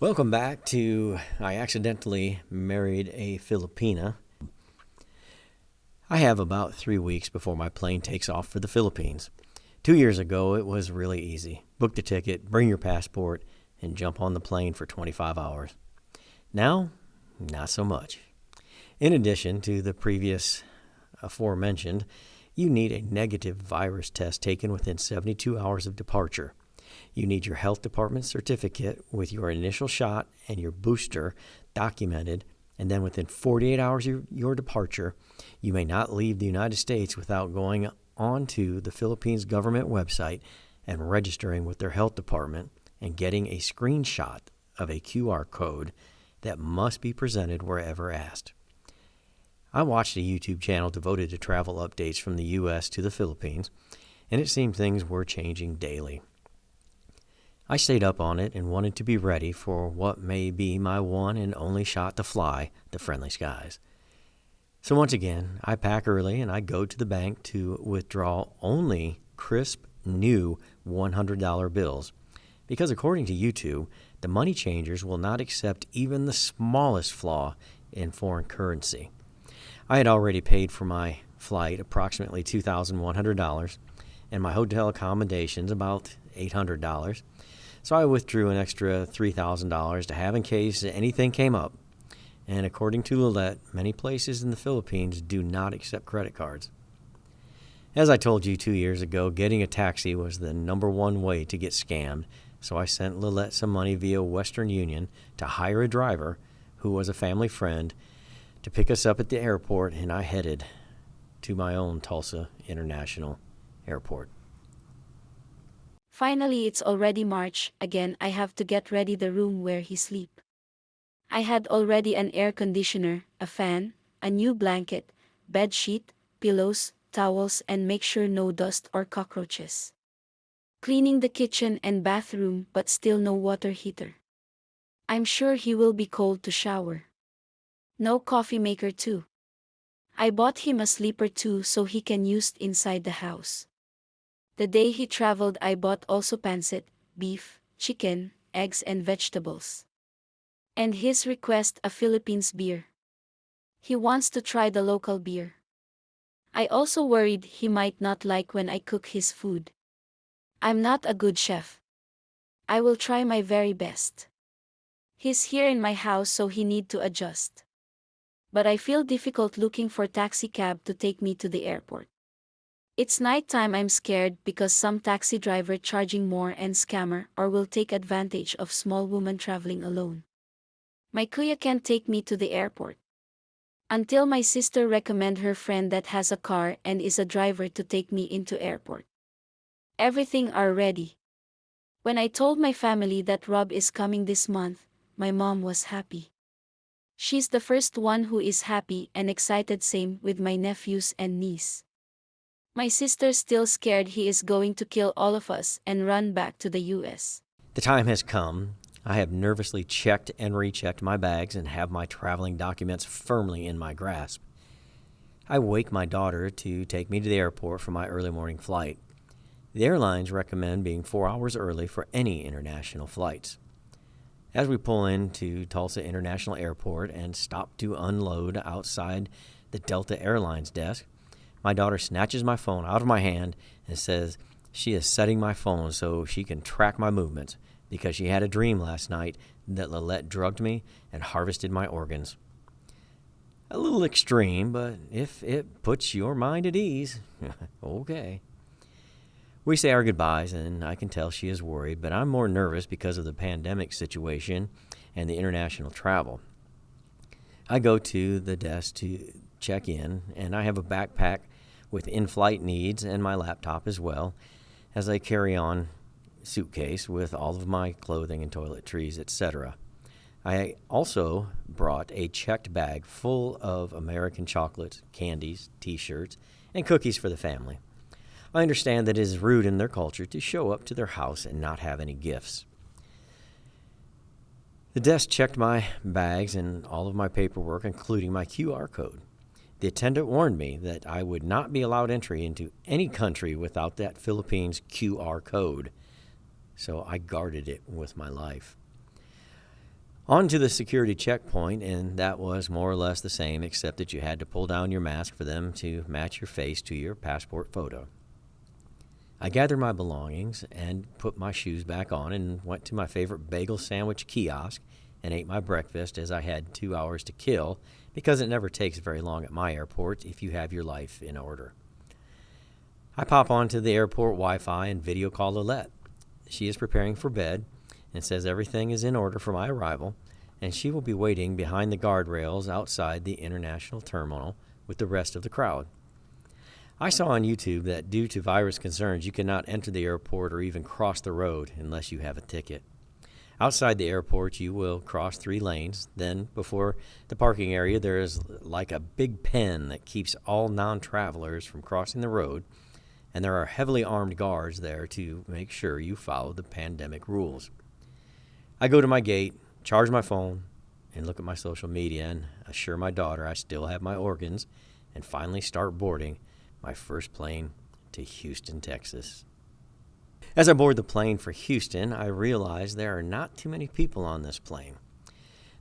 Welcome back to I Accidentally Married a Filipina. I have about 3 weeks before my plane takes off for the Philippines. 2 years ago, it was really easy. Book the ticket, bring your passport, and jump on the plane for 25 hours. Now, not so much. In addition to the previous aforementioned, you need a negative virus test taken within 72 hours of departure. You need your health department certificate with your initial shot and your booster documented, and then within 48 hours of your departure, you may not leave the United States without going onto the Philippines government website and registering with their health department and getting a screenshot of a QR code that must be presented wherever asked. I watched a YouTube channel devoted to travel updates from the U.S. to the Philippines, and it seemed things were changing daily. I stayed up on it and wanted to be ready for what may be my one and only shot to fly the friendly skies. So once again, I pack early and I go to the bank to withdraw only crisp, new $100 bills, because according to YouTube, the money changers will not accept even the smallest flaw in foreign currency. I had already paid for my flight approximately $2,100 and my hotel accommodations about $800. So I withdrew an extra $3,000 to have in case anything came up. And according to Lillette, many places in the Philippines do not accept credit cards. As I told you 2 years ago, getting a taxi was the number one way to get scammed, so I sent Lillette some money via Western Union to hire a driver who was a family friend to pick us up at the airport, and I headed to my own Tulsa International Airport. Finally, it's already March. Again, I have to get ready the room where he sleep. I had already an air conditioner, a fan, a new blanket, bed sheet, pillows, towels, and make sure no dust or cockroaches. Cleaning the kitchen and bathroom, but still no water heater. I'm sure he will be cold to shower. No coffee maker too. I bought him a sleeper too so he can use it inside the house. The day he traveled, I bought also pancit, beef, chicken, eggs and vegetables. And his request, a Philippines beer. He wants to try the local beer. I also worried he might not like when I cook his food. I'm not a good chef. I will try my very best. He's here in my house so he need to adjust. But I feel difficult looking for taxi cab to take me to the airport. It's nighttime. I'm scared because some taxi driver charging more and scammer or will take advantage of small woman traveling alone. My kuya can't take me to the airport. Until my sister recommend her friend that has a car and is a driver to take me into airport. Everything are ready. When I told my family that Rob is coming this month, my mom was happy. She's the first one who is happy and excited, same with my nephews and niece. My sister's still scared he is going to kill all of us and run back to the U.S. The time has come. I have nervously checked and rechecked my bags and have my traveling documents firmly in my grasp. I wake my daughter to take me to the airport for my early morning flight. The airlines recommend being 4 hours early for any international flights. As we pull into Tulsa International Airport and stop to unload outside the Delta Airlines desk, my daughter snatches my phone out of my hand and says she is setting my phone so she can track my movements because she had a dream last night that Lillette drugged me and harvested my organs. A little extreme, but if it puts your mind at ease, okay. We say our goodbyes, and I can tell she is worried, but I'm more nervous because of the pandemic situation and the international travel. I go to the desk to check in, and I have a backpack with in-flight needs and my laptop as well, as I carry on suitcase with all of my clothing and toiletries, etc. I also brought a checked bag full of American chocolates, candies, t-shirts, and cookies for the family. I understand that it is rude in their culture to show up to their house and not have any gifts. The desk checked my bags and all of my paperwork, including my QR code. The attendant warned me that I would not be allowed entry into any country without that Philippines QR code, so I guarded it with my life. On to the security checkpoint, and that was more or less the same, except that you had to pull down your mask for them to match your face to your passport photo. I gathered my belongings and put my shoes back on and went to my favorite bagel sandwich kiosk and ate my breakfast, as I had 2 hours to kill, because it never takes very long at my airport if you have your life in order. I pop onto the airport Wi-Fi and video call Lilette. She is preparing for bed and says everything is in order for my arrival, and she will be waiting behind the guardrails outside the international terminal with the rest of the crowd. I saw on YouTube that due to virus concerns, you cannot enter the airport or even cross the road unless you have a ticket. Outside the airport, you will cross 3 lanes. Then, before the parking area, there is like a big pen that keeps all non-travelers from crossing the road, and there are heavily armed guards there to make sure you follow the pandemic rules. I go to my gate, charge my phone, and look at my social media and assure my daughter I still have my organs, and finally start boarding my first plane to Houston, Texas. As I board the plane for Houston, I realize there are not too many people on this plane.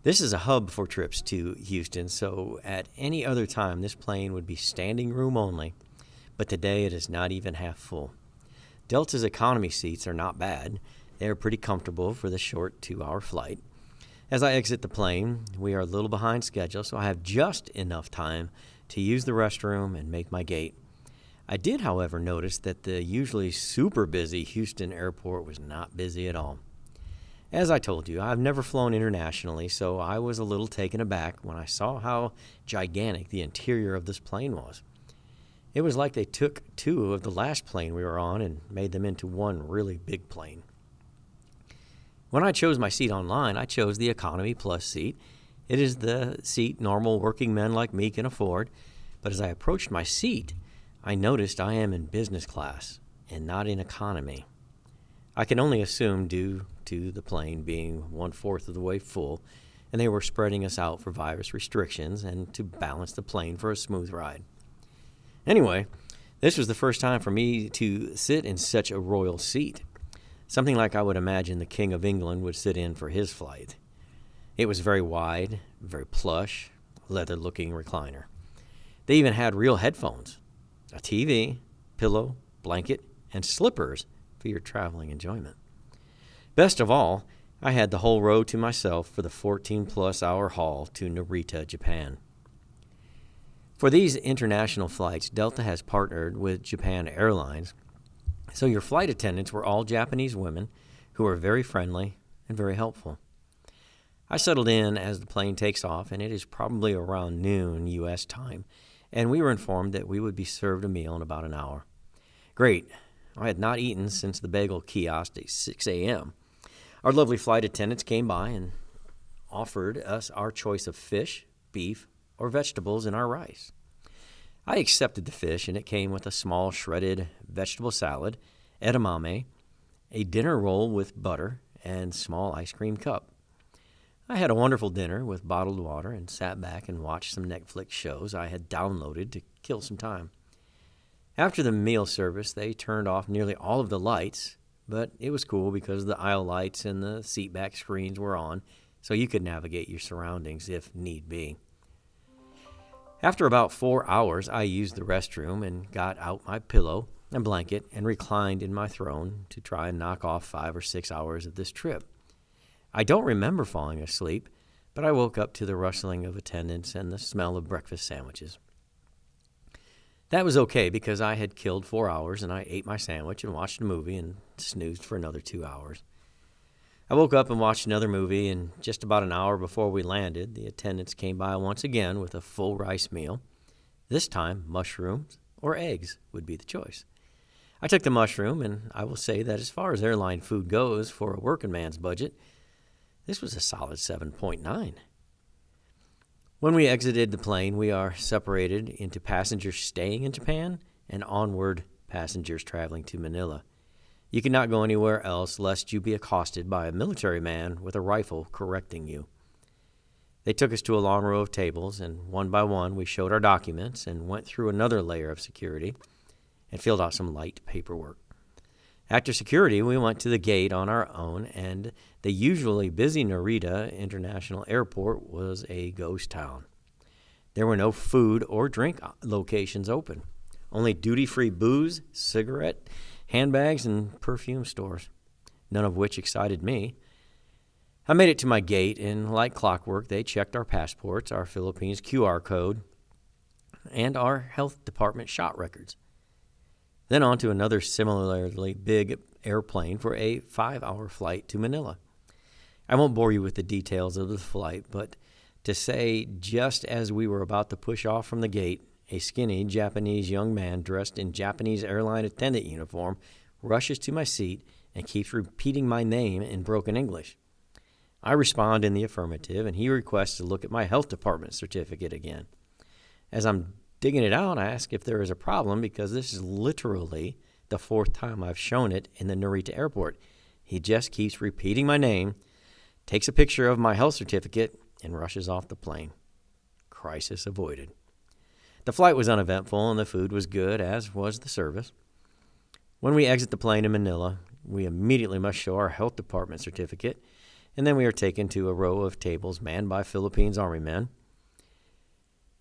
This is a hub for trips to Houston, so at any other time this plane would be standing room only, but today it is not even half full. Delta's economy seats are not bad. They are pretty comfortable for the short 2-hour flight. As I exit the plane, we are a little behind schedule, so I have just enough time to use the restroom and make my gate. I did, however, notice that the usually super busy Houston airport was not busy at all. As I told you, I've never flown internationally, so I was a little taken aback when I saw how gigantic the interior of this plane was. It was like they took 2 of the last plane we were on and made them into one really big plane. When I chose my seat online, I chose the Economy Plus seat. It is the seat normal working men like me can afford, but as I approached my seat, I noticed I am in business class and not in economy. I can only assume due to the plane being 1/4 of the way full, and they were spreading us out for virus restrictions and to balance the plane for a smooth ride. Anyway, this was the first time for me to sit in such a royal seat, something like I would imagine the King of England would sit in for his flight. It was very wide, very plush, leather-looking recliner. They even had real headphones, a TV, pillow, blanket, and slippers for your traveling enjoyment. Best of all, I had the whole row to myself for the 14-plus hour haul to Narita, Japan. For these international flights, Delta has partnered with Japan Airlines, so your flight attendants were all Japanese women who were very friendly and very helpful. I settled in as the plane takes off, and it is probably around noon U.S. time, and we were informed that we would be served a meal in about an hour. Great. I had not eaten since the bagel kiosk at 6 a.m. Our lovely flight attendants came by and offered us our choice of fish, beef, or vegetables in our rice. I accepted the fish, and it came with a small shredded vegetable salad, edamame, a dinner roll with butter, and small ice cream cup. I had a wonderful dinner with bottled water and sat back and watched some Netflix shows I had downloaded to kill some time. After the meal service, they turned off nearly all of the lights, but it was cool because the aisle lights and the seatback screens were on, so you could navigate your surroundings if need be. After about 4 hours, I used the restroom and got out my pillow and blanket and reclined in my throne to try and knock off 5 or 6 hours of this trip. I don't remember falling asleep, but I woke up to the rustling of attendants and the smell of breakfast sandwiches. That was okay because I had killed 4 hours and I ate my sandwich and watched a movie and snoozed for another 2 hours. I woke up and watched another movie, and just about an hour before we landed, the attendants came by once again with a full rice meal. This time, mushrooms or eggs would be the choice. I took the mushroom, and I will say that as far as airline food goes for a working man's budget, this was a solid 7.9. When we exited the plane, we are separated into passengers staying in Japan and onward passengers traveling to Manila. You cannot go anywhere else lest you be accosted by a military man with a rifle correcting you. They took us to a long row of tables, and one by one we showed our documents and went through another layer of security and filled out some light paperwork. After security, we went to the gate on our own, and the usually busy Narita International Airport was a ghost town. There were no food or drink locations open, only duty-free booze, cigarette, handbags, and perfume stores, none of which excited me. I made it to my gate, and like clockwork, they checked our passports, our Philippines QR code, and our health department shot records. Then on to another similarly big airplane for a 5-hour flight to Manila. I won't bore you with the details of the flight, but to say just as we were about to push off from the gate, a skinny Japanese young man dressed in Japanese airline attendant uniform rushes to my seat and keeps repeating my name in broken English. I respond in the affirmative, and he requests to look at my health department certificate again. As I'm digging it out, I ask if there is a problem because this is literally the 4th time I've shown it in the Narita airport. He just keeps repeating my name, takes a picture of my health certificate, and rushes off the plane. Crisis avoided. The flight was uneventful and the food was good, as was the service. When we exit the plane in Manila, we immediately must show our health department certificate, and then we are taken to a row of tables manned by Philippines Army men.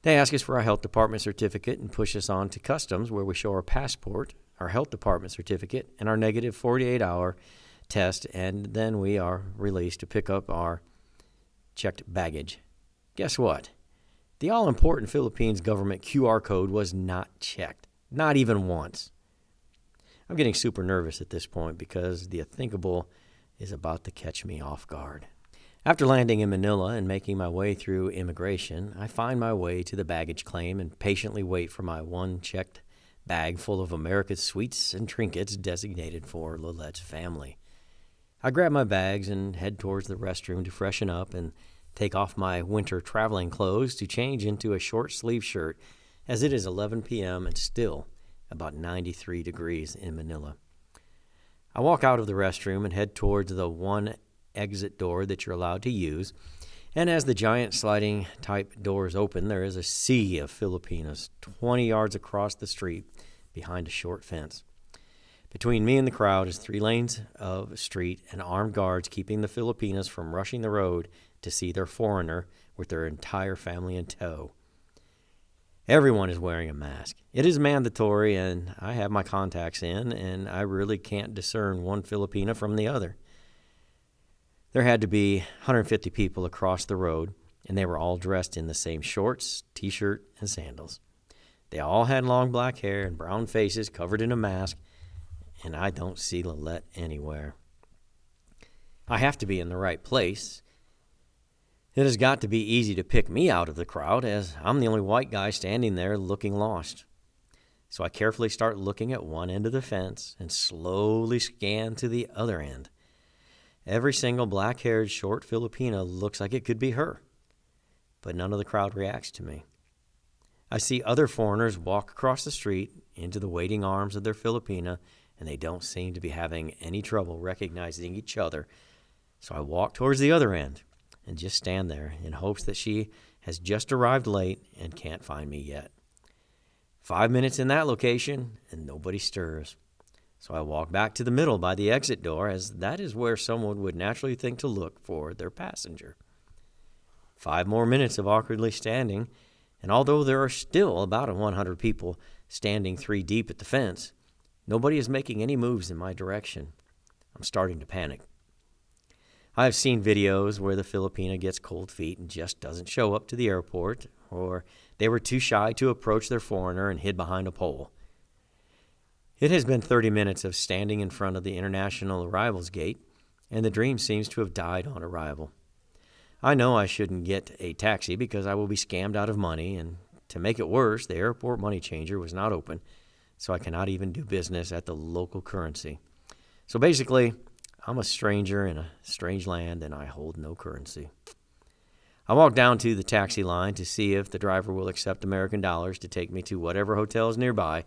They ask us for our health department certificate and push us on to customs, where we show our passport, our health department certificate, and our negative 48-hour test, and then we are released to pick up our checked baggage. Guess what? The all-important Philippines government QR code was not checked, not even once. I'm getting super nervous at this point because the unthinkable is about to catch me off guard. After landing in Manila and making my way through immigration, I find my way to the baggage claim and patiently wait for my one checked bag full of America's sweets and trinkets designated for Lilette's family. I grab my bags and head towards the restroom to freshen up and take off my winter traveling clothes to change into a short-sleeve shirt, as it is 11 p.m. and still about 93 degrees in Manila. I walk out of the restroom and head towards the one exit door that you're allowed to use, and as the giant sliding type doors open, there is a sea of Filipinos 20 yards across the street behind a short fence. Between me and the crowd is 3 lanes of street and armed guards keeping the Filipinas from rushing the road to see their foreigner with their entire family in tow. Everyone is wearing a mask. It is mandatory, and I have my contacts in, and I really can't discern one Filipina from the other. There had to be 150 people across the road, and they were all dressed in the same shorts, t-shirt, and sandals. They all had long black hair and brown faces covered in a mask, and I don't see Lilette anywhere. I have to be in the right place. It has got to be easy to pick me out of the crowd, as I'm the only white guy standing there looking lost. So I carefully start looking at one end of the fence and slowly scan to the other end. Every single black-haired short Filipina looks like it could be her, but none of the crowd reacts to me. I see other foreigners walk across the street into the waiting arms of their Filipina, and they don't seem to be having any trouble recognizing each other. So I walk towards the other end and just stand there in hopes that she has just arrived late and can't find me yet. 5 minutes in that location, and nobody stirs. So I walk back to the middle by the exit door, as that is where someone would naturally think to look for their passenger. 5 more minutes of awkwardly standing, and although there are still about 100 people standing 3 deep at the fence, nobody is making any moves in my direction. I'm starting to panic. I have seen videos where the Filipina gets cold feet and just doesn't show up to the airport, or they were too shy to approach their foreigner and hid behind a pole. It has been 30 minutes of standing in front of the international arrivals gate, and the dream seems to have died on arrival. I know I shouldn't get a taxi because I will be scammed out of money, and to make it worse, the airport money changer was not open, so I cannot even do business at the local currency. So basically, I'm a stranger in a strange land, and I hold no currency. I walk down to the taxi line to see if the driver will accept American dollars to take me to whatever hotel is nearby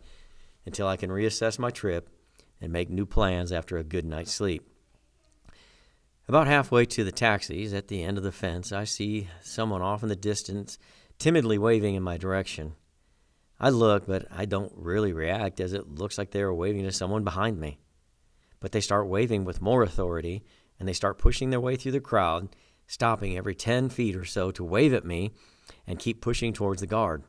until I can reassess my trip and make new plans after a good night's sleep. About halfway to the taxis, at the end of the fence, I see someone off in the distance timidly waving in my direction. I look, but I don't really react, as it looks like they are waving to someone behind me. but they start waving with more authority, and they start pushing their way through the crowd, stopping every 10 feet or so to wave at me and keep pushing towards the guard.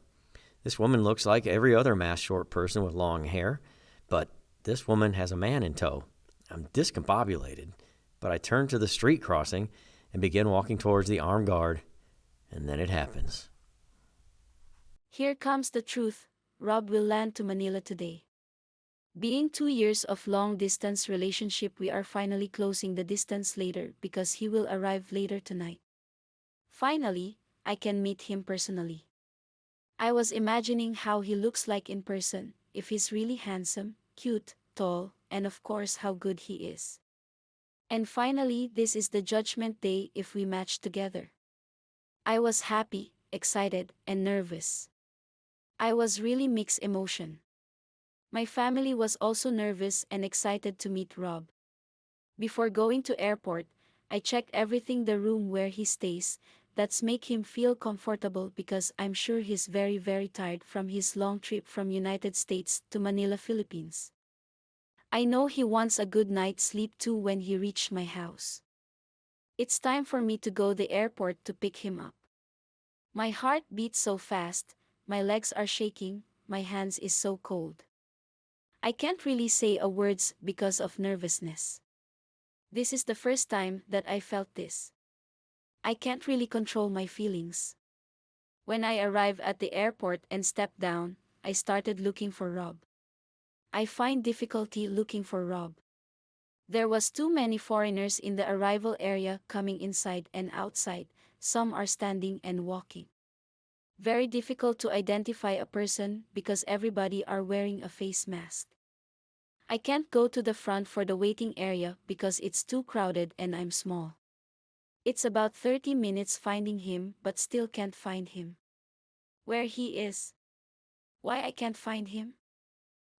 This woman looks like every other masked short person with long hair, but this woman has a man in tow. I'm discombobulated, but I turn to the street crossing and begin walking towards the armed guard, and then it happens. Here comes the truth. Rob will land to Manila today. Being 2 years of long-distance relationship, we are finally closing the distance later because he will arrive later tonight. Finally, I can meet him personally. I was imagining how he looks like in person, if he's really handsome, cute, tall, and of course how good he is. And finally, this is the judgment day if we match together. I was happy, excited, and nervous. I was really mixed emotion. My family was also nervous and excited to meet Rob. Before going to airport, I checked everything, the room where he stays, that's make him feel comfortable because I'm sure he's very very tired from his long trip from United States to Manila, Philippines. I know he wants a good night's sleep too when he reached my house. It's time for me to go the airport to pick him up. My heart beats so fast, my legs are shaking, my hands is so cold. I can't really say a words because of nervousness. This is the first time that I felt this. I can't really control my feelings. When I arrived at the airport and stepped down, I started looking for Rob. I find difficulty looking for Rob. There was too many foreigners in the arrival area coming inside and outside, some are standing and walking. Very difficult to identify a person because everybody are wearing a face mask. I can't go to the front for the waiting area because it's too crowded and I'm small. It's about 30 minutes finding him but still can't find him. Where he is? Why I can't find him?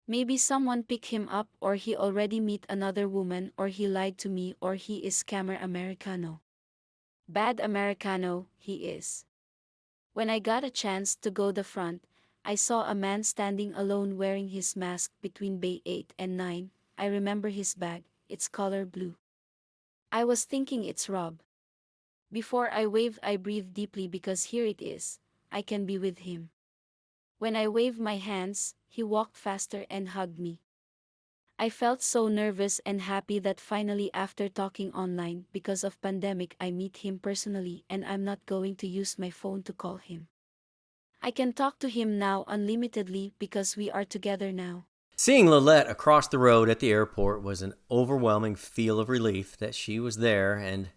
Maybe someone picked him up or he already met another woman or he lied to me or he is scammer Americano. Bad Americano, he is. When I got a chance to go the front, I saw a man standing alone wearing his mask between bay 8 and 9. I remember his bag, it's color blue. I was thinking it's Rob. Before I waved, I breathed deeply because here it is, I can be with him. When I waved my hands, he walked faster and hugged me. I felt so nervous and happy that finally after talking online because of pandemic I meet him personally and I'm not going to use my phone to call him. I can talk to him now unlimitedly because we are together now. Seeing Lilette across the road at the airport was an overwhelming feel of relief that she was there and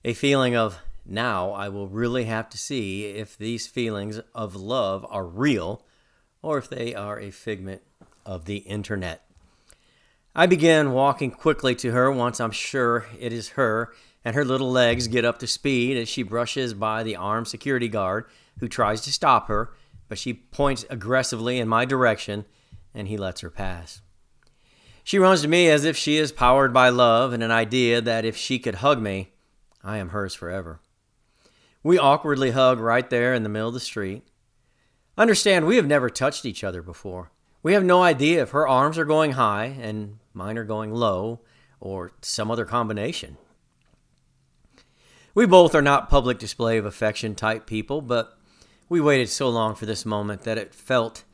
a feeling of, now I will really have to see if these feelings of love are real or if they are a figment of the internet. I begin walking quickly to her once I'm sure it is her, and her little legs get up to speed as she brushes by the armed security guard who tries to stop her, but she points aggressively in my direction and he lets her pass. She runs to me as if she is powered by love and an idea that if she could hug me, I am hers forever. We awkwardly hug right there in the middle of the street. Understand, we have never touched each other before. We have no idea if her arms are going high and mine are going low or some other combination. We both are not public display of affection type people, but we waited so long for this moment that it felt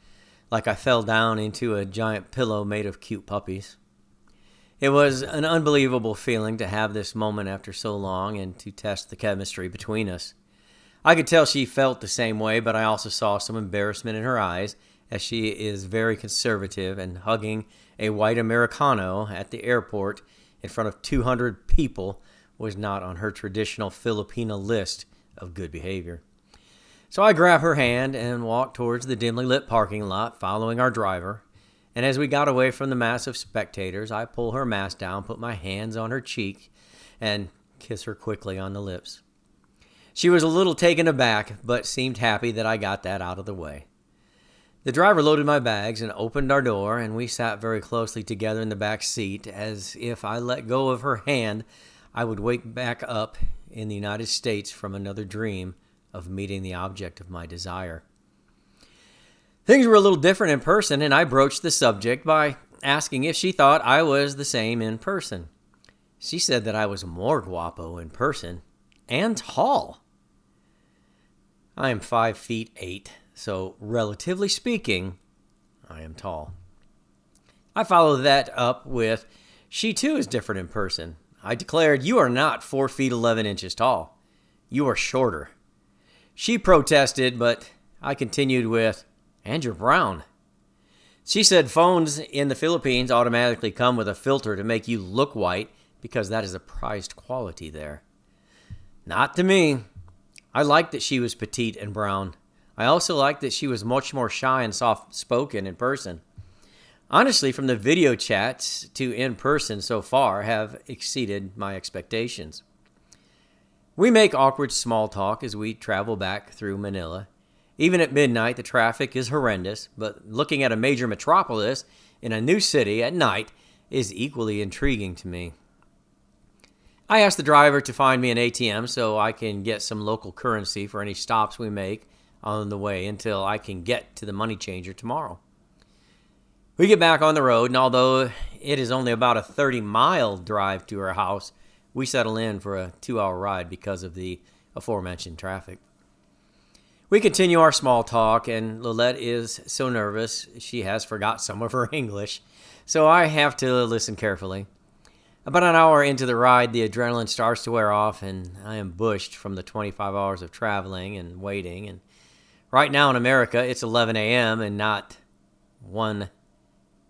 like I fell down into a giant pillow made of cute puppies. It was an unbelievable feeling to have this moment after so long and to test the chemistry between us. I could tell she felt the same way, but I also saw some embarrassment in her eyes as she is very conservative and hugging a white Americano at the airport in front of 200 people was not on her traditional Filipina list of good behavior. So I grab her hand and walk towards the dimly lit parking lot following our driver. And as we got away from the mass of spectators, I pull her mask down, put my hands on her cheek, and kiss her quickly on the lips. She was a little taken aback, but seemed happy that I got that out of the way. The driver loaded my bags and opened our door, and we sat very closely together in the back seat, as if I let go of her hand, I would wake back up in the United States from another dream of meeting the object of my desire. Things were a little different in person, and I broached the subject by asking if she thought I was the same in person. She said that I was more guapo in person and tall. I am 5'8", so relatively speaking, I am tall. I followed that up with, she too is different in person. I declared, you are not 4 feet 11 inches tall. You are shorter. She protested, but I continued with, and you're brown. She said phones in the Philippines automatically come with a filter to make you look white because that is a prized quality there. Not to me. I liked that she was petite and brown. I also liked that she was much more shy and soft-spoken in person. Honestly, from the video chats to in person so far have exceeded my expectations. We make awkward small talk as we travel back through Manila. Even at midnight, the traffic is horrendous, but looking at a major metropolis in a new city at night is equally intriguing to me. I asked the driver to find me an ATM so I can get some local currency for any stops we make on the way until I can get to the money changer tomorrow. We get back on the road, and although it is only about a 30-mile drive to her house, we settle in for a 2-hour ride because of the aforementioned traffic. We continue our small talk, and Lilette is so nervous she has forgot some of her English, so I have to listen carefully. About an hour into the ride, the adrenaline starts to wear off, and I am bushed from the 25 hours of traveling and waiting. And right now in America, it's 11 a.m. and not 1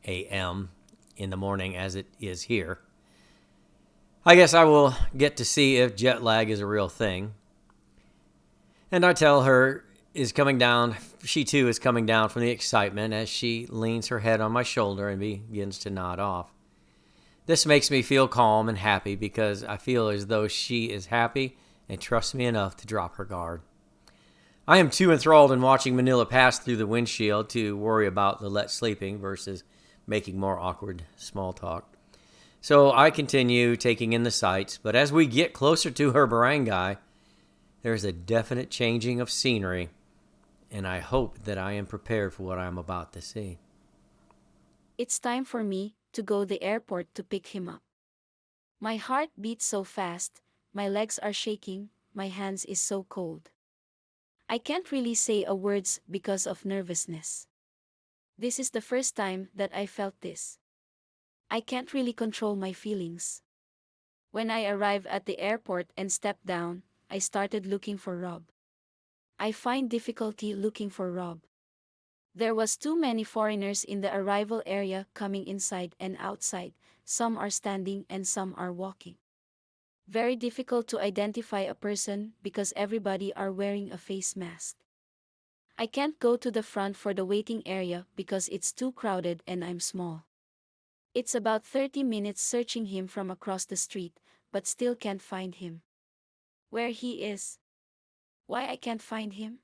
a.m. in the morning as it is here. I guess I will get to see if jet lag is a real thing. And I tell her she too is coming down from the excitement as she leans her head on my shoulder and begins to nod off. This makes me feel calm and happy because I feel as though she is happy and trusts me enough to drop her guard. I am too enthralled in watching Manila pass through the windshield to worry about Lilette sleeping versus making more awkward small talk. So I continue taking in the sights, but as we get closer to her barangay, there's a definite changing of scenery, and I hope that I am prepared for what I am about to see. It's time for me to go to the airport to pick him up. My heart beats so fast, my legs are shaking, my hands is so cold. I can't really say a words because of nervousness. This is the first time that I felt this. I can't really control my feelings. When I arrived at the airport and stepped down, I started looking for Rob. I find difficulty looking for Rob. There was too many foreigners in the arrival area coming inside and outside, some are standing and some are walking. Very difficult to identify a person because everybody are wearing a face mask. I can't go to the front for the waiting area because it's too crowded and I'm small. It's about 30 minutes searching him from across the street, but still can't find him. Where he is? Why I can't find him?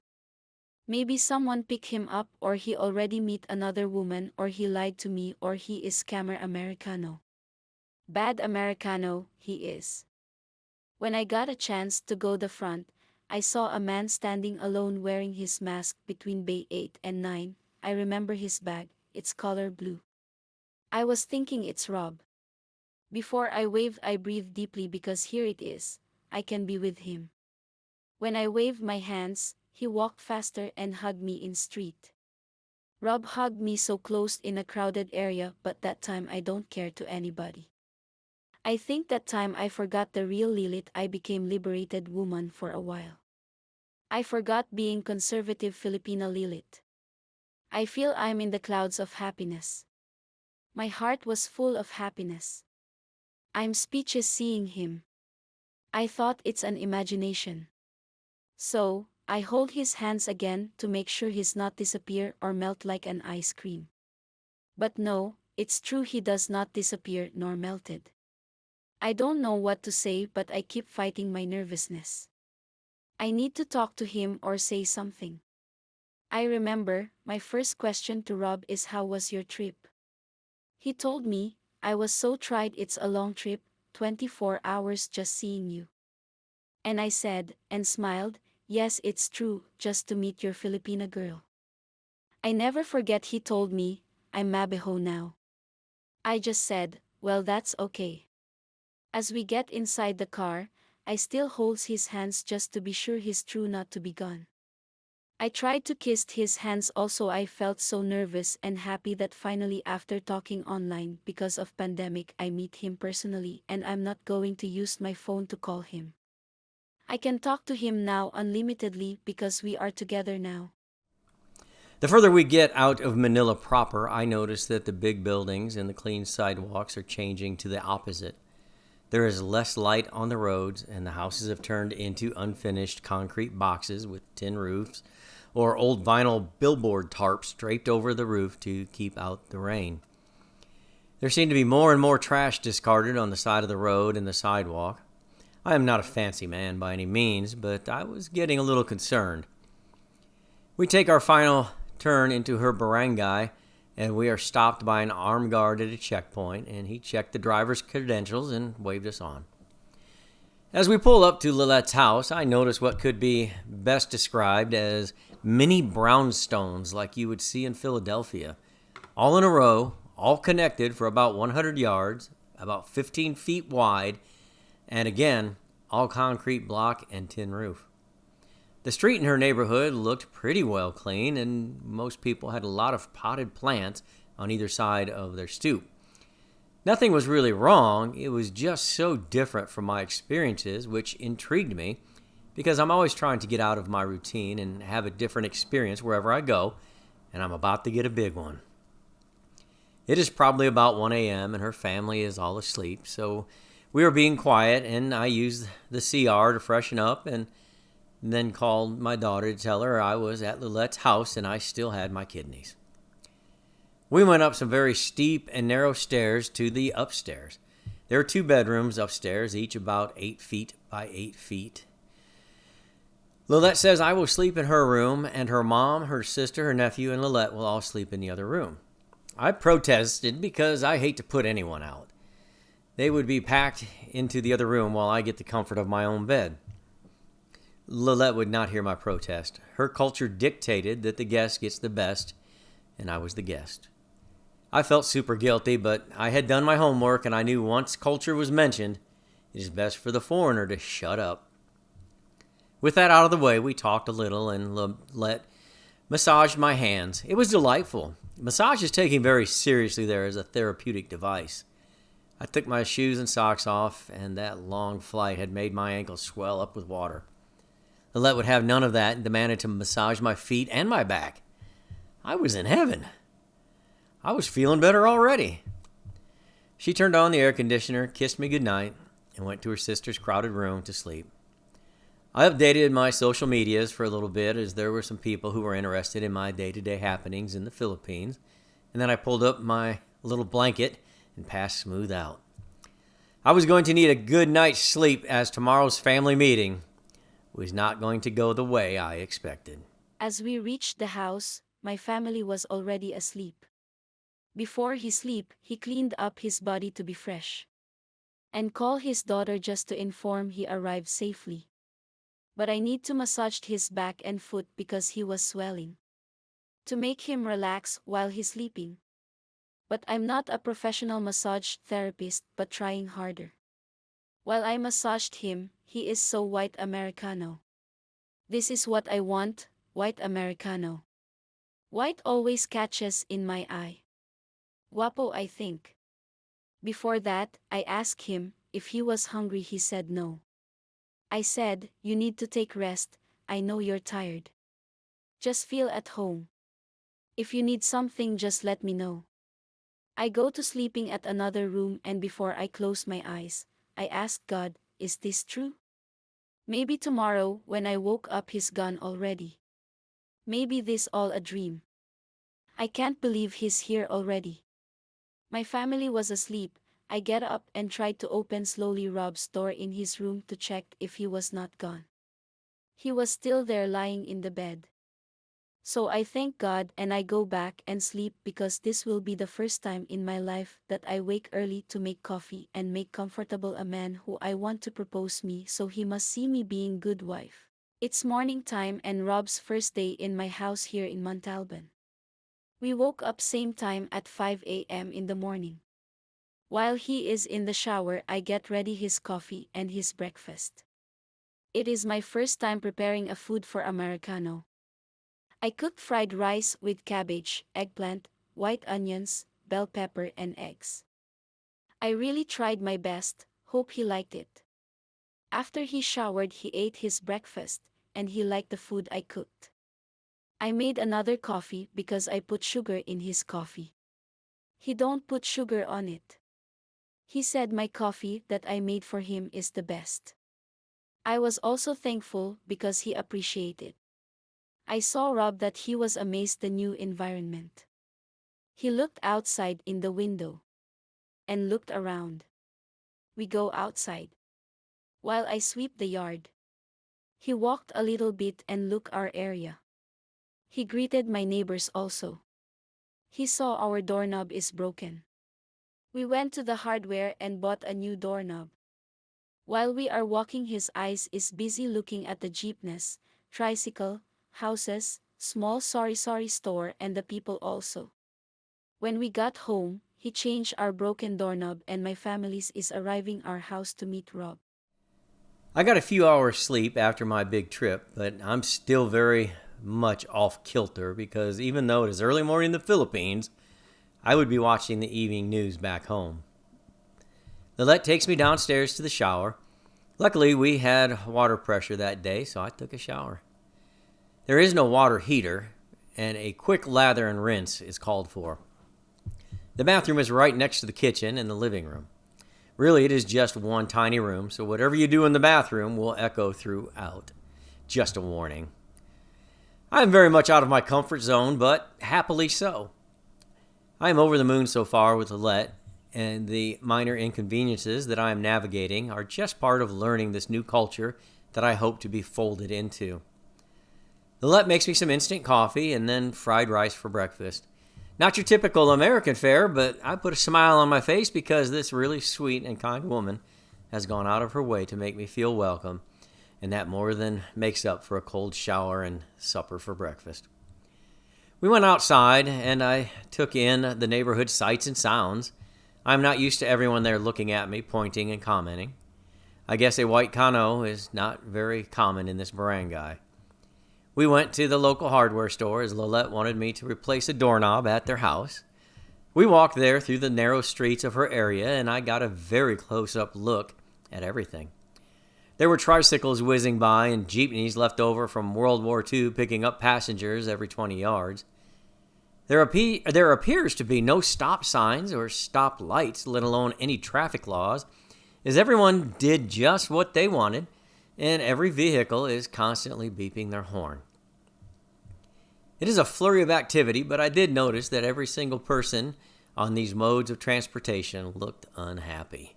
Maybe someone picked him up or he already met another woman or he lied to me or he is scammer Americano. Bad Americano, he is. When I got a chance to go the front, I saw a man standing alone wearing his mask between bay 8 and 9. I remember his bag, it's color blue. I was thinking it's Rob. Before I waved, I breathed deeply because here it is, I can be with him. When I waved my hands, he walked faster and hugged me in street. Rob hugged me so close in a crowded area, but that time I don't care to anybody. I think that time I forgot the real Lilith. I became liberated woman for a while. I forgot being conservative Filipina Lilith. I feel I'm in the clouds of happiness. My heart was full of happiness. I'm speechless seeing him. I thought it's an imagination. So, I hold his hands again to make sure he's not disappear or melt like an ice cream. But no, it's true, he does not disappear nor melted. I don't know what to say, but I keep fighting my nervousness. I need to talk to him or say something. I remember, my first question to Rob is, how was your trip? He told me, I was so tired, it's a long trip, 24 hours just seeing you. And I said, and smiled, yes, it's true, just to meet your Filipina girl. I never forget he told me, I'm Mabeho now. I just said, well, that's okay. As we get inside the car, I still holds his hands just to be sure he's true not to be gone. I tried to kiss his hands also. I felt so nervous and happy that finally after talking online because of pandemic I meet him personally and I'm not going to use my phone to call him. I can talk to him now unlimitedly because we are together now. The further we get out of Manila proper, I notice that the big buildings and the clean sidewalks are changing to the opposite. There is less light on the roads, and the houses have turned into unfinished concrete boxes with tin roofs or old vinyl billboard tarps draped over the roof to keep out the rain. There seem to be more and more trash discarded on the side of the road and the sidewalk. I am not a fancy man by any means, but I was getting a little concerned. We take our final turn into her barangay, and we are stopped by an armed guard at a checkpoint, and he checked the driver's credentials and waved us on. As we pull up to Lilette's house, I notice what could be best described as mini brownstones like you would see in Philadelphia, all in a row, all connected for about 100 yards, about 15 feet wide, and again, all concrete block and tin roof. The street in her neighborhood looked pretty well clean, and most people had a lot of potted plants on either side of their stoop. Nothing was really wrong, it was just so different from my experiences, which intrigued me, because I'm always trying to get out of my routine and have a different experience wherever I go, and I'm about to get a big one. It is probably about 1 a.m., and her family is all asleep, so we were being quiet, and I used the CR to freshen up, and then called my daughter to tell her I was at Lilette's house and I still had my kidneys. We went up some very steep and narrow stairs to the upstairs. There are 2 bedrooms upstairs, each about 8 feet by 8 feet. Lilette says I will sleep in her room, and her mom, her sister, her nephew, and Lilette will all sleep in the other room. I protested because I hate to put anyone out. They would be packed into the other room while I get the comfort of my own bed. Lilette would not hear my protest. Her culture dictated that the guest gets the best, and I was the guest. I felt super guilty, but I had done my homework, and I knew once culture was mentioned, it is best for the foreigner to shut up. With that out of the way, we talked a little, and Lilette massaged my hands. It was delightful. Massage is taken very seriously there as a therapeutic device. I took my shoes and socks off, and that long flight had made my ankles swell up with water. Lilette would have none of that and demanded to massage my feet and my back. I was in heaven. I was feeling better already. She turned on the air conditioner, kissed me goodnight, and went to her sister's crowded room to sleep. I updated my social medias for a little bit as there were some people who were interested in my day-to-day happenings in the Philippines, and then I pulled up my little blanket and passed smooth out. I was going to need a good night's sleep as tomorrow's family meeting was not going to go the way I expected. As we reached the house, my family was already asleep. Before he sleep, he cleaned up his body to be fresh and called his daughter just to inform he arrived safely. But I need to massage his back and foot because he was swelling, to make him relax while he's sleeping. But I'm not a professional massage therapist, but trying harder. While I massaged him, he is so white Americano. This is what I want, white Americano. White always catches in my eye. Guapo, I think. Before that, I asked him if he was hungry. He said no. I said, you need to take rest, I know you're tired. Just feel at home. If you need something, just let me know. I go to sleeping at another room, and before I close my eyes, I asked God, is this true? Maybe tomorrow, when I woke up, he's gone already. Maybe this all a dream. I can't believe he's here already. My family was asleep. I get up and tried to open slowly Rob's door in his room to check if he was not gone. He was still there lying in the bed. So I thank God and I go back and sleep because this will be the first time in my life that I wake early to make coffee and make comfortable a man who I want to propose me, so he must see me being good wife. It's morning time and Rob's first day in my house here in Montalban. We woke up same time at 5 a.m. in the morning. While he is in the shower, I get ready his coffee and his breakfast. It is my first time preparing a food for Americano. I cooked fried rice with cabbage, eggplant, white onions, bell pepper, and eggs. I really tried my best, hope he liked it. After he showered, he ate his breakfast, and he liked the food I cooked. I made another coffee because I put sugar in his coffee. He don't put sugar on it. He said my coffee that I made for him is the best. I was also thankful because he appreciated. I saw Rob that he was amazed the new environment. He looked outside in the window and looked around. We go outside. While I sweep the yard, he walked a little bit and looked our area. He greeted my neighbors also. He saw our doorknob is broken. We went to the hardware and bought a new doorknob. While we are walking, his eyes is busy looking at the jeepneys, tricycle, houses, small sorry store and the people also. When we got home, he changed our broken doorknob and my family's is arriving our house to meet Rob. I got a few hours sleep after my big trip, but I'm still very much off kilter because even though it is early morning in the Philippines, I would be watching the evening news back home. Lilette takes me downstairs to the shower. Luckily, we had water pressure that day, so I took a shower. There is no water heater, and a quick lather and rinse is called for. The bathroom is right next to the kitchen and the living room. Really, it is just one tiny room, so whatever you do in the bathroom will echo throughout. Just a warning. I am very much out of my comfort zone, but happily so. I am over the moon so far with Lilette, and the minor inconveniences that I am navigating are just part of learning this new culture that I hope to be folded into. Lilette makes me some instant coffee and then fried rice for breakfast. Not your typical American fare, but I put a smile on my face because this really sweet and kind woman has gone out of her way to make me feel welcome, and that more than makes up for a cold shower and supper for breakfast. We went outside, and I took in the neighborhood sights and sounds. I'm not used to everyone there looking at me, pointing and commenting. I guess a white cano is not very common in this barangay. We went to the local hardware store as Lilette wanted me to replace a doorknob at their house. We walked there through the narrow streets of her area, and I got a very close-up look at everything. There were tricycles whizzing by and jeepneys left over from World War II picking up passengers every 20 yards. There appears to be no stop signs or stop lights, let alone any traffic laws, as everyone did just what they wanted, and every vehicle is constantly beeping their horn. It is a flurry of activity, but I did notice that every single person on these modes of transportation looked unhappy.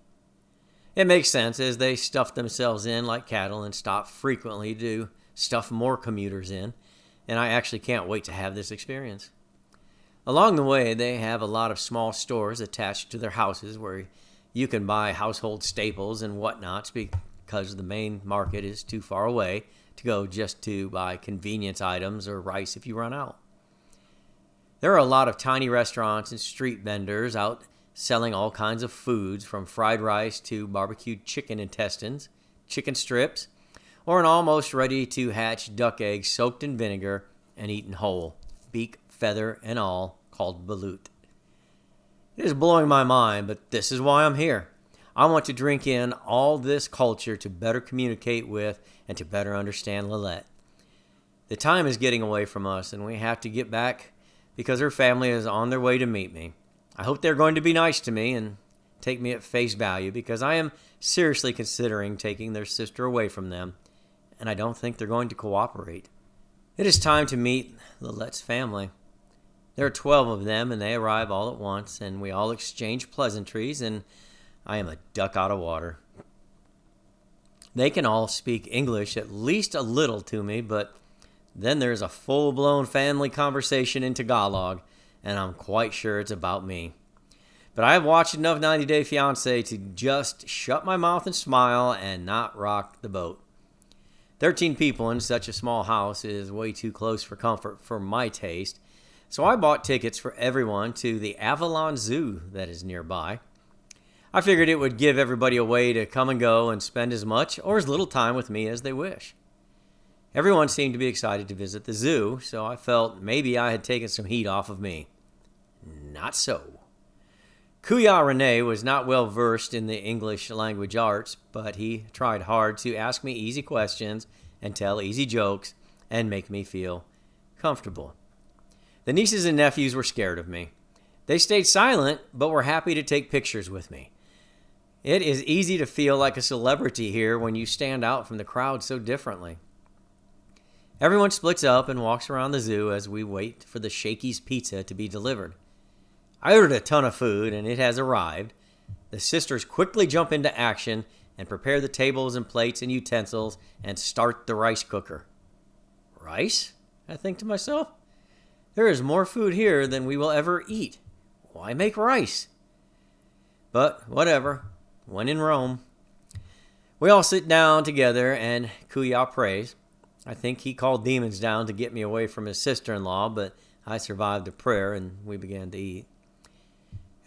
It makes sense as they stuff themselves in like cattle and stop frequently to stuff more commuters in, and I actually can't wait to have this experience. Along the way, they have a lot of small stores attached to their houses where you can buy household staples and whatnots because the main market is too far away to go just to buy convenience items or rice if you run out. There are a lot of tiny restaurants and street vendors out selling all kinds of foods from fried rice to barbecued chicken intestines, chicken strips, or an almost ready to hatch duck egg soaked in vinegar and eaten whole, beak, feather, and all, called balut. It is blowing my mind, but this is why I'm here. I want to drink in all this culture to better communicate with and to better understand Lilette. The time is getting away from us, and we have to get back because her family is on their way to meet me. I hope they're going to be nice to me and take me at face value because I am seriously considering taking their sister away from them, and I don't think they're going to cooperate. It is time to meet Lilette's family. There are 12 of them, and they arrive all at once, and we all exchange pleasantries, and I am a duck out of water. They can all speak English at least a little to me, but then there's a full-blown family conversation in Tagalog, and I'm quite sure it's about me. But I've watched enough 90 Day Fiancé to just shut my mouth and smile and not rock the boat. 13 people in such a small house is way too close for comfort for my taste, so I bought tickets for everyone to the Avalon Zoo that is nearby. I figured it would give everybody a way to come and go and spend as much or as little time with me as they wish. Everyone seemed to be excited to visit the zoo, so I felt maybe I had taken some heat off of me. Not so. Kuya Rene was not well versed in the English language arts, but he tried hard to ask me easy questions and tell easy jokes and make me feel comfortable. The nieces and nephews were scared of me. They stayed silent, but were happy to take pictures with me. It is easy to feel like a celebrity here when you stand out from the crowd so differently. Everyone splits up and walks around the zoo as we wait for the Shakey's pizza to be delivered. I ordered a ton of food and it has arrived. The sisters quickly jump into action and prepare the tables and plates and utensils and start the rice cooker. Rice? I think to myself. There is more food here than we will ever eat. Why make rice? But whatever. When in Rome. We all sit down together and Kuya prays. I think he called demons down to get me away from his sister-in-law, but I survived the prayer and we began to eat.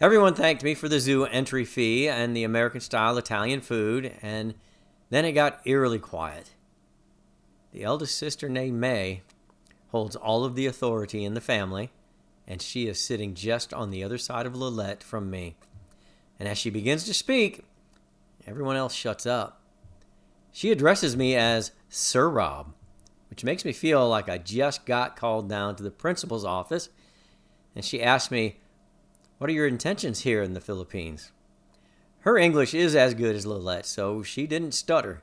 Everyone thanked me for the zoo entry fee and the American-style Italian food, and then it got eerily quiet. The eldest sister, named May, holds all of the authority in the family, and she is sitting just on the other side of Lillette from me. And as she begins to speak, everyone else shuts up. She addresses me as Sir Rob, which makes me feel like I just got called down to the principal's office, and she asks me, "What are your intentions here in the Philippines?" Her English is as good as Lillette, so she didn't stutter.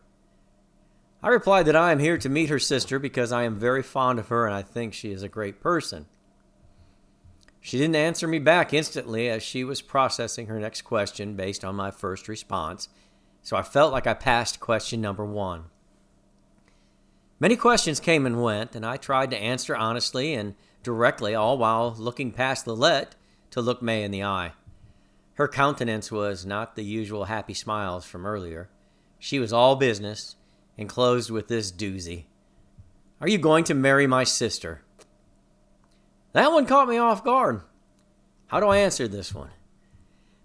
I replied that I am here to meet her sister because I am very fond of her and I think she is a great person. She didn't answer me back instantly as she was processing her next question based on my first response, so I felt like I passed question number 1. Many questions came and went, and I tried to answer honestly and directly, all while looking past Lillette to look May in the eye. Her countenance was not the usual happy smiles from earlier. She was all business and closed with this doozy. "Are you going to marry my sister?" That one caught me off guard. How do I answer this one?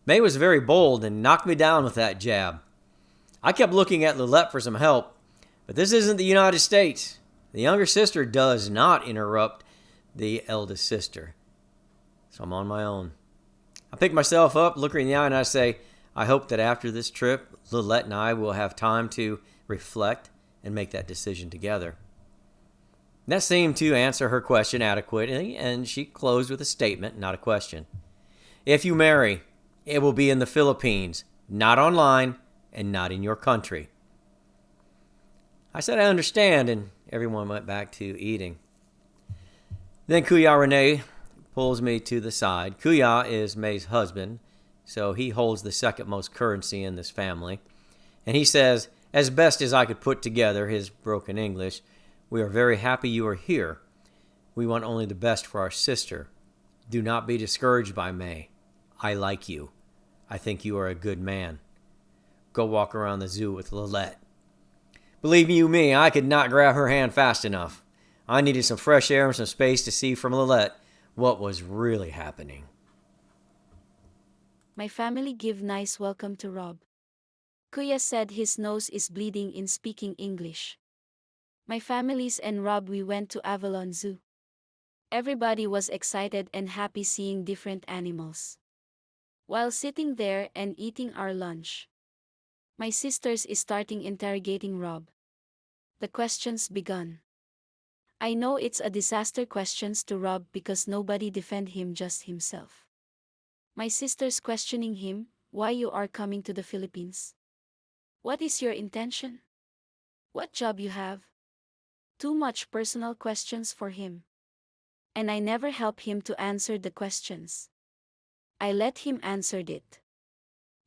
May was very bold and knocked me down with that jab. I kept looking at Lillette for some help, but this isn't the United States. The younger sister does not interrupt the eldest sister. So I'm on my own. I pick myself up, look her in the eye, and I say, I hope that after this trip, Lillette and I will have time to reflect and make that decision together. That seemed to answer her question adequately, and she closed with a statement, not a question. If you marry, it will be in the Philippines, not online, and not in your country. I said I understand, and everyone went back to eating. Then Kuya Rene pulls me to the side. Kuya is May's husband, so he holds the second most currency in this family. And he says, as best as I could put together his broken English, "We are very happy you are here. We want only the best for our sister. Do not be discouraged by May. I like you. I think you are a good man. Go walk around the zoo with Lillette." Believe you me, I could not grab her hand fast enough. I needed some fresh air and some space to see from Lillette what was really happening. My family give nice welcome to Rob. Kuya said his nose is bleeding in speaking English. My families and Rob we went to Avalon Zoo. Everybody was excited and happy seeing different animals. While sitting there and eating our lunch, my sisters is starting interrogating Rob. The questions begun. I know it's a disaster questions to Rob because nobody defend him, just himself. My sisters questioning him, why you are coming to the Philippines? What is your intention? What job you have? Too much personal questions for him. And I never help him to answer the questions. I let him answered it.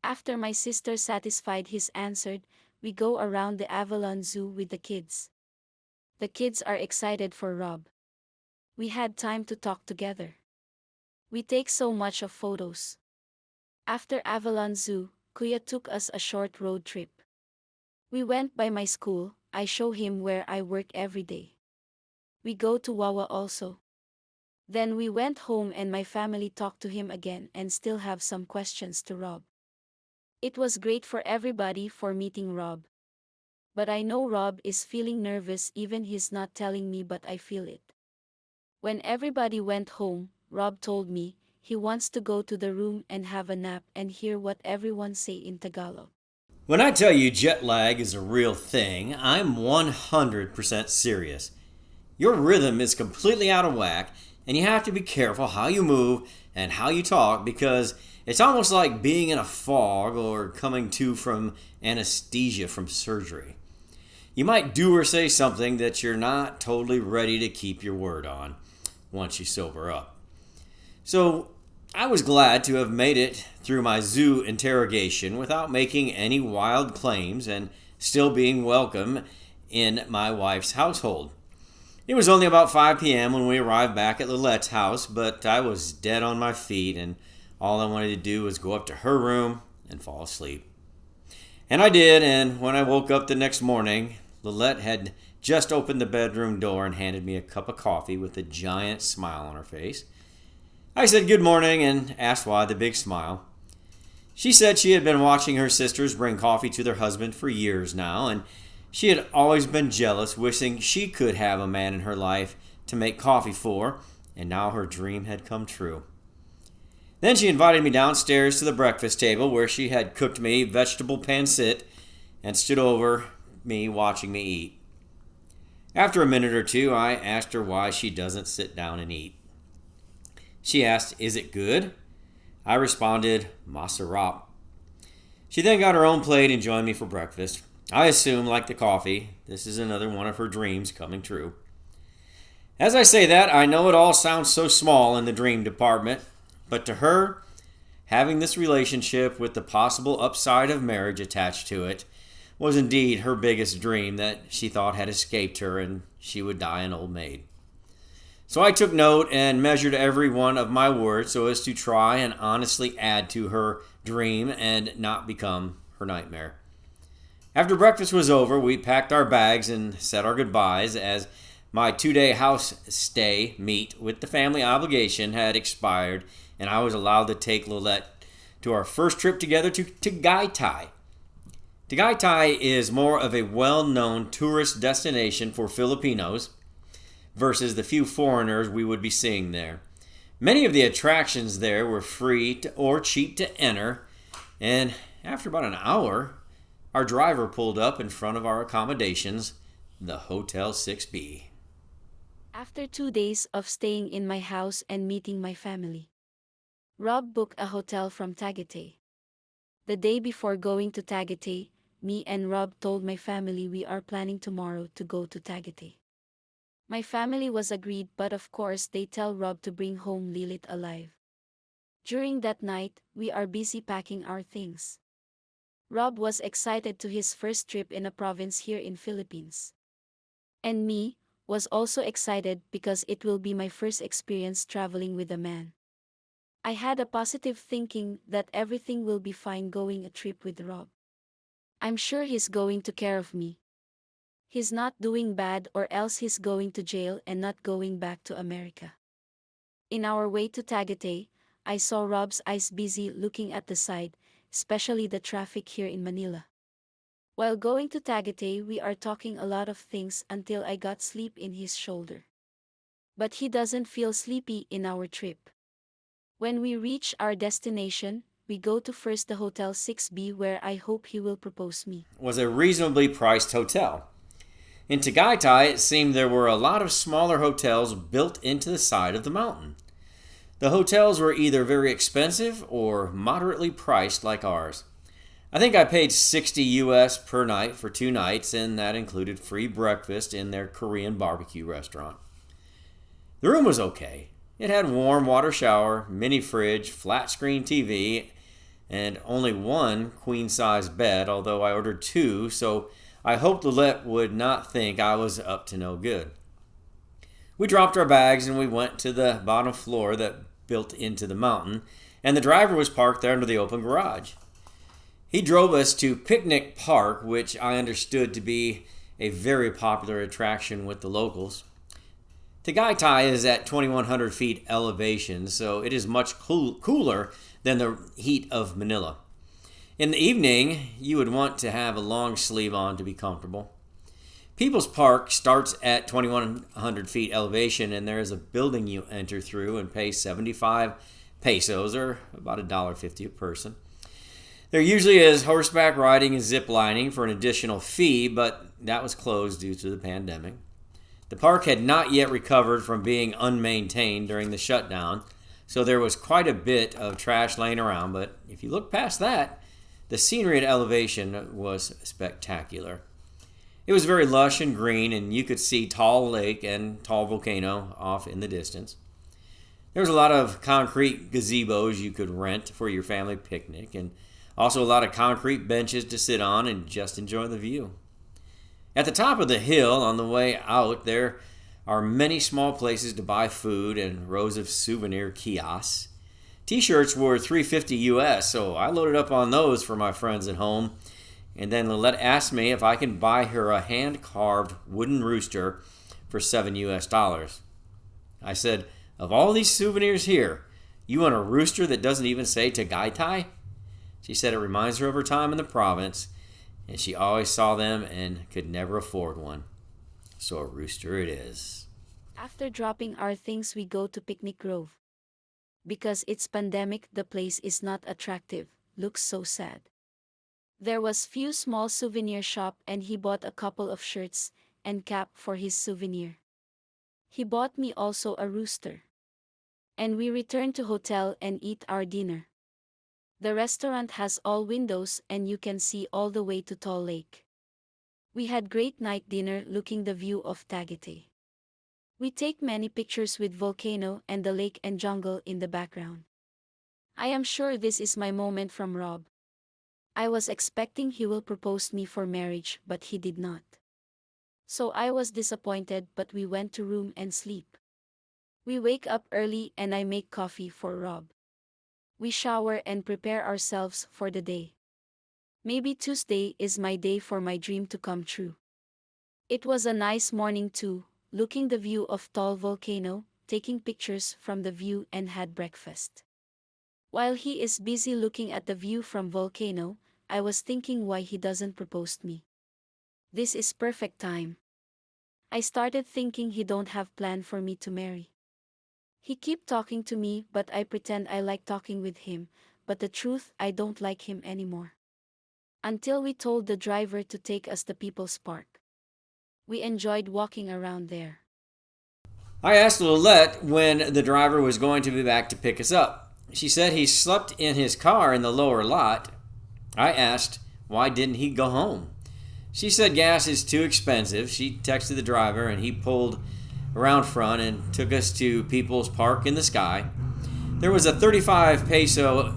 After my sister satisfied his answered, we go around the Avalon Zoo with the kids. The kids are excited for Rob. We had time to talk together. We take so much of photos. After Avalon Zoo, Kuya took us a short road trip. We went by my school, I show him where I work every day. We go to Wawa also. Then we went home and my family talked to him again and still have some questions to Rob. It was great for everybody for meeting Rob. But I know Rob is feeling nervous even he's not telling me but I feel it. When everybody went home, Rob told me he wants to go to the room and have a nap and hear what everyone say in Tagalog. When I tell you jet lag is a real thing, I'm 100% serious. Your rhythm is completely out of whack, and you have to be careful how you move and how you talk because it's almost like being in a fog or coming to from anesthesia from surgery. You might do or say something that you're not totally ready to keep your word on once you sober up. So, I was glad to have made it through my zoo interrogation without making any wild claims and still being welcome in my wife's household. It was only about 5 p.m. when we arrived back at Lilette's house, but I was dead on my feet and all I wanted to do was go up to her room and fall asleep. And I did, and when I woke up the next morning, Lilette had just opened the bedroom door and handed me a cup of coffee with a giant smile on her face. I said good morning and asked why the big smile. She said she had been watching her sisters bring coffee to their husband for years now, and she had always been jealous, wishing she could have a man in her life to make coffee for, and now her dream had come true. Then she invited me downstairs to the breakfast table where she had cooked me vegetable pancit and stood over me watching me eat. After a minute or two, I asked her why she doesn't sit down and eat. She asked, "Is it good?" I responded, "Masarap." She then got her own plate and joined me for breakfast. I assume, like the coffee, this is another one of her dreams coming true. As I say that, I know it all sounds so small in the dream department, but to her, having this relationship with the possible upside of marriage attached to it was indeed her biggest dream that she thought had escaped her and she would die an old maid. So I took note and measured every one of my words so as to try and honestly add to her dream and not become her nightmare. After breakfast was over, we packed our bags and said our goodbyes as my 2-day house stay meet with the family obligation had expired and I was allowed to take Lilette to our first trip together to Tagaytay. Tagaytay is more of a well-known tourist destination for Filipinos versus the few foreigners we would be seeing there. Many of the attractions there were free or cheap to enter, and after about an hour, our driver pulled up in front of our accommodations, the Hotel 6B. After 2 days of staying in my house and meeting my family, Rob booked a hotel from Tagaytay. The day before going to Tagaytay, me and Rob told my family we are planning tomorrow to go to Tagaytay. My family was agreed, but of course they tell Rob to bring home Lilith alive. During that night, we are busy packing our things. Rob was excited to his first trip in a province here in Philippines. And me, was also excited because it will be my first experience traveling with a man. I had a positive thinking that everything will be fine going a trip with Rob. I'm sure he's going to care of me. He's not doing bad or else he's going to jail and not going back to America. In our way to Tagaytay, I saw Rob's eyes busy looking at the side, especially the traffic here in Manila. While going to Tagaytay, we are talking a lot of things until I got sleep in his shoulder. But he doesn't feel sleepy in our trip. When we reach our destination, we go to first the Hotel 6B where I hope he will propose me. Was a reasonably priced hotel. In Tagaytay, it seemed there were a lot of smaller hotels built into the side of the mountain. The hotels were either very expensive or moderately priced like ours. I think I paid $60 US per night for 2 nights, and that included free breakfast in their Korean barbecue restaurant. The room was okay. It had warm water shower, mini fridge, flat screen TV, and only one queen-size bed, although I ordered 2, so I hoped Lilette would not think I was up to no good. We dropped our bags and we went to the bottom floor that built into the mountain, and the driver was parked there under the open garage. He drove us to Picnic Park, which I understood to be a very popular attraction with the locals. Tagaytay is at 2,100 feet elevation, so it is much cooler than the heat of Manila. In the evening, you would want to have a long sleeve on to be comfortable. People's Park starts at 2,100 feet elevation, and there is a building you enter through and pay 75 pesos, or about $1.50 a person. There usually is horseback riding and zip lining for an additional fee, but that was closed due to the pandemic. The park had not yet recovered from being unmaintained during the shutdown, so there was quite a bit of trash laying around, but if you look past that, the scenery at elevation was spectacular. It was very lush and green, and you could see tall lake and tall volcano off in the distance. There was a lot of concrete gazebos you could rent for your family picnic, and also a lot of concrete benches to sit on and just enjoy the view. At the top of the hill on the way out, there are many small places to buy food and rows of souvenir kiosks. T-shirts were $3.50 US, so I loaded up on those for my friends at home. And then Lillette asked me if I can buy her a hand-carved wooden rooster for $7 US. I said, of all these souvenirs here, you want a rooster that doesn't even say Tagaytay? She said it reminds her of her time in the province, and she always saw them and could never afford one. So a rooster it is. After dropping our things, we go to Picnic Grove. Because it's pandemic, the place is not attractive, looks so sad. There was few small souvenir shop, and he bought a couple of shirts and cap for his souvenir. He bought me also a rooster. And we returned to hotel and eat our dinner. The restaurant has all windows and you can see all the way to Tall Lake. We had great night dinner looking the view of Tagaytay. We take many pictures with volcano and the lake and jungle in the background. I am sure this is my moment from Rob. I was expecting he will propose me for marriage, but he did not. So I was disappointed, but we went to room and sleep. We wake up early and I make coffee for Rob. We shower and prepare ourselves for the day. Maybe Tuesday is my day for my dream to come true. It was a nice morning too, looking the view of tall volcano, taking pictures from the view and had breakfast. While he is busy looking at the view from volcano, I was thinking why he doesn't propose me. This is perfect time. I started thinking he don't have plan for me to marry. He keep talking to me, but I pretend I like talking with him, but the truth, I don't like him anymore. Until we told the driver to take us to People's Park. We enjoyed walking around there. I asked Lillette when the driver was going to be back to pick us up. She said he slept in his car in the lower lot. I asked, why didn't he go home? She said gas is too expensive. She texted the driver and he pulled around front and took us to People's Park in the sky. There was a 35 peso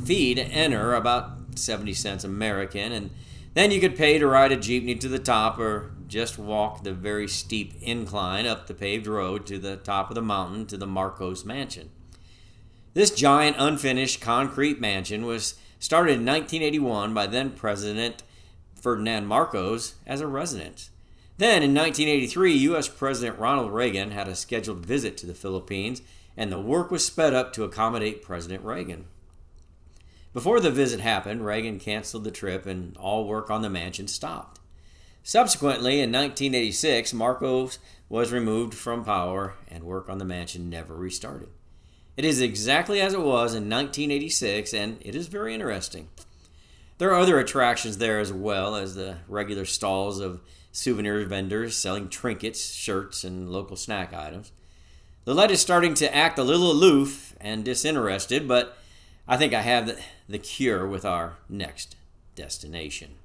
fee to enter, about 70 cents American, and then you could pay to ride a jeepney to the top or just walk the very steep incline up the paved road to the top of the mountain to the Marcos mansion. This giant unfinished concrete mansion was started in 1981 by then President Ferdinand Marcos as a residence. Then in 1983, U.S. President Ronald Reagan had a scheduled visit to the Philippines, and the work was sped up to accommodate President Reagan. Before the visit happened, Reagan canceled the trip and all work on the mansion stopped. Subsequently, in 1986, Marcos was removed from power and work on the mansion never restarted. It is exactly as it was in 1986, and it is very interesting. There are other attractions there as well as the regular stalls of souvenir vendors selling trinkets, shirts, and local snack items. Lillette is starting to act a little aloof and disinterested, but I think I have the cure with our next destination.